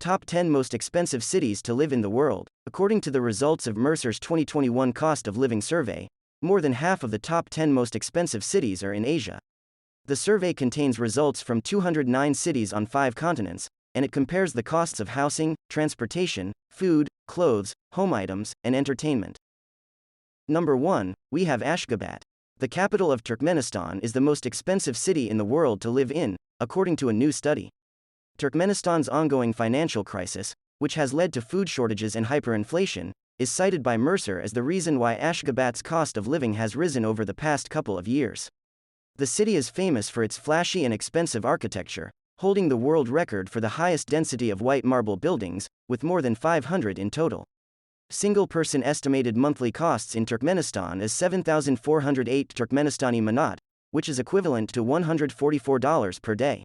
Top 10 Most Expensive Cities to Live in the World. According to the results of Mercer's 2021 Cost of Living Survey, more than half of the top 10 most expensive cities are in Asia. The survey contains results from 209 cities on 5 continents, and it compares the costs of housing, transportation, food, clothes, home items, and entertainment. Number 1, we have Ashgabat. The capital of Turkmenistan is the most expensive city in the world to live in, according to a new study. Turkmenistan's ongoing financial crisis, which has led to food shortages and hyperinflation, is cited by Mercer as the reason why Ashgabat's cost of living has risen over the past couple of years. The city is famous for its flashy and expensive architecture, holding the world record for the highest density of white marble buildings, with more than 500 in total. Single-person estimated monthly costs in Turkmenistan is 7,408 Turkmenistani manat, which is equivalent to $144 per day.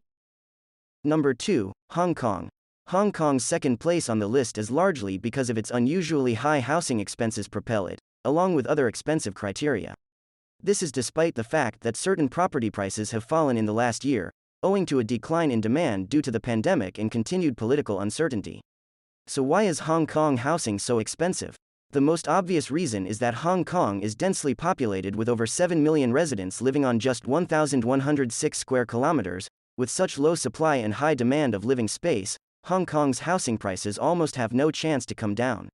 Number 2, Hong Kong. Hong Kong's second place on the list is largely because of its unusually high housing expenses propel it, along with other expensive criteria. This is despite the fact that certain property prices have fallen in the last year, owing to a decline in demand due to the pandemic and continued political uncertainty. So why is Hong Kong housing so expensive? The most obvious reason is that Hong Kong is densely populated with over 7 million residents living on just 1,106 square kilometers. With such low supply and high demand of living space, Hong Kong's housing prices almost have no chance to come down.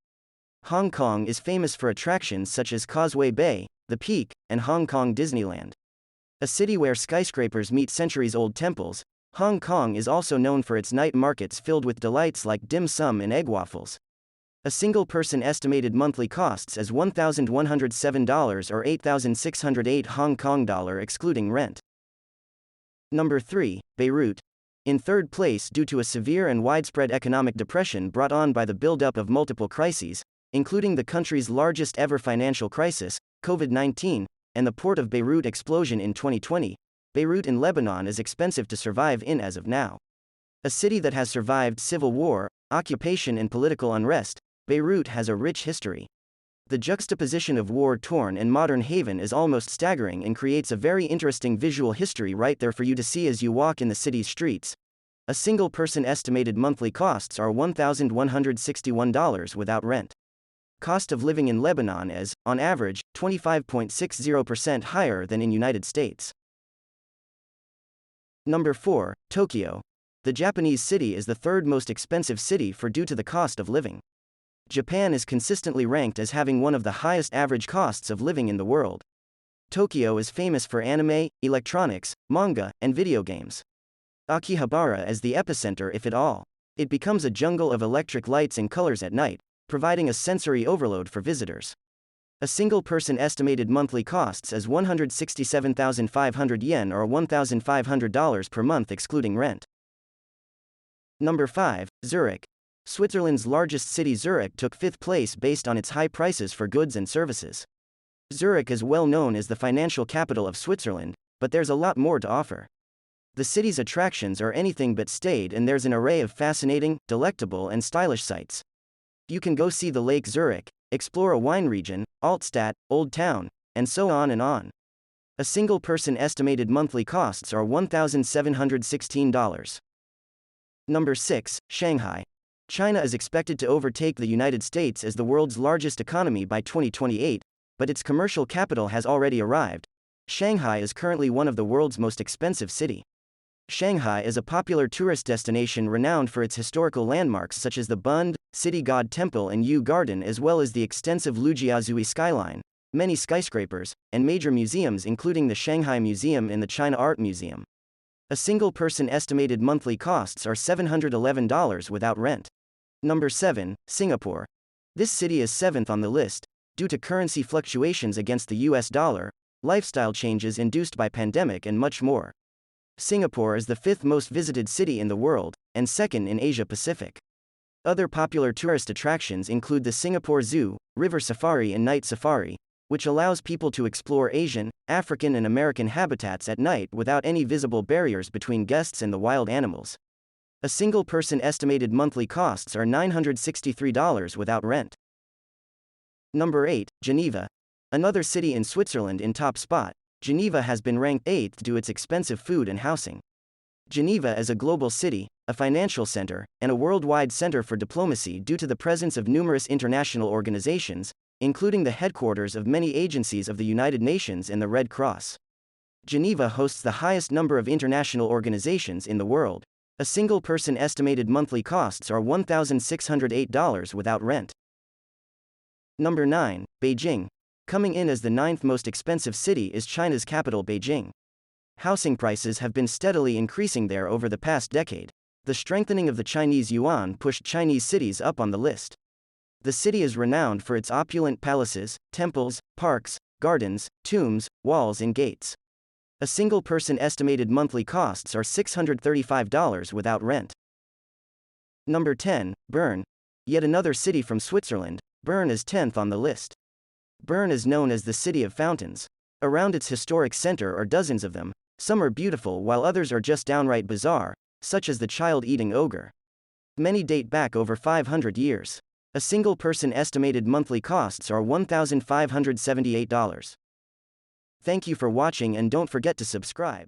Hong Kong is famous for attractions such as Causeway Bay, the Peak, and Hong Kong Disneyland. A city where skyscrapers meet centuries-old temples, Hong Kong is also known for its night markets filled with delights like dim sum and egg waffles. A single-person estimated monthly costs is $1,107 or 8,608 Hong Kong dollar excluding rent. Number 3, Beirut. In third place due to a severe and widespread economic depression brought on by the buildup of multiple crises, including the country's largest ever financial crisis, COVID-19, and the port of Beirut explosion in 2020, Beirut in Lebanon is expensive to survive in as of now. A city that has survived civil war, occupation and political unrest, Beirut has a rich history. The juxtaposition of war-torn and modern haven is almost staggering and creates a very interesting visual history right there for you to see as you walk in the city's streets. A single-person estimated monthly costs are $1,161 without rent. Cost of living in Lebanon is, on average, 25.60% higher than in United States. Number 4, Tokyo. The Japanese city is the third most expensive city due to the cost of living. Japan is consistently ranked as having one of the highest average costs of living in the world. Tokyo is famous for anime, electronics, manga, and video games. Akihabara is the epicenter if at all. It becomes a jungle of electric lights and colors at night, providing a sensory overload for visitors. A single-person estimated monthly costs is 167,500 yen or $1,500 per month excluding rent. Number 5, Zurich. Switzerland's largest city, Zurich took 5th place based on its high prices for goods and services. Zurich is well known as the financial capital of Switzerland, but there's a lot more to offer. The city's attractions are anything but staid and there's an array of fascinating, delectable and stylish sights. You can go see the Lake Zurich, explore a wine region, Altstadt, Old Town, and so on and on. A single-person estimated monthly costs are $1,716. Number 6, Shanghai. China is expected to overtake the United States as the world's largest economy by 2028, but its commercial capital has already arrived. Shanghai is currently one of the world's most expensive cities. Shanghai is a popular tourist destination renowned for its historical landmarks such as the Bund, City God Temple and Yu Garden, as well as the extensive Lujiazui skyline, many skyscrapers, and major museums including the Shanghai Museum and the China Art Museum. A single-person estimated monthly costs are $711 without rent. Number 7, Singapore. This city is 7th on the list, due to currency fluctuations against the US dollar, lifestyle changes induced by pandemic and much more. Singapore is the 5th most visited city in the world, and 2nd in Asia Pacific. Other popular tourist attractions include the Singapore Zoo, river safari and night safari, which allows people to explore Asian, African and American habitats at night without any visible barriers between guests and the wild animals. A single-person estimated monthly costs are $963 without rent. Number 8, Geneva. Another city in Switzerland in top spot, Geneva has been ranked 8th due to its expensive food and housing. Geneva is a global city, a financial center, and a worldwide center for diplomacy due to the presence of numerous international organizations, including the headquarters of many agencies of the United Nations and the Red Cross. Geneva hosts the highest number of international organizations in the world. A single person estimated monthly costs are $1,608 without rent. Number 9, Beijing. Coming in as the 9th most expensive city is China's capital, Beijing. Housing prices have been steadily increasing there over the past decade. The strengthening of the Chinese yuan pushed Chinese cities up on the list. The city is renowned for its opulent palaces, temples, parks, gardens, tombs, walls, and gates. A single person estimated monthly costs are $635 without rent. Number 10, Bern. Yet another city from Switzerland, Bern is 10th on the list. Bern is known as the City of Fountains. Around its historic center are dozens of them. Some are beautiful while others are just downright bizarre, such as the child-eating ogre. Many date back over 500 years. A single person estimated monthly costs are $1,578. Thank you for watching and don't forget to subscribe.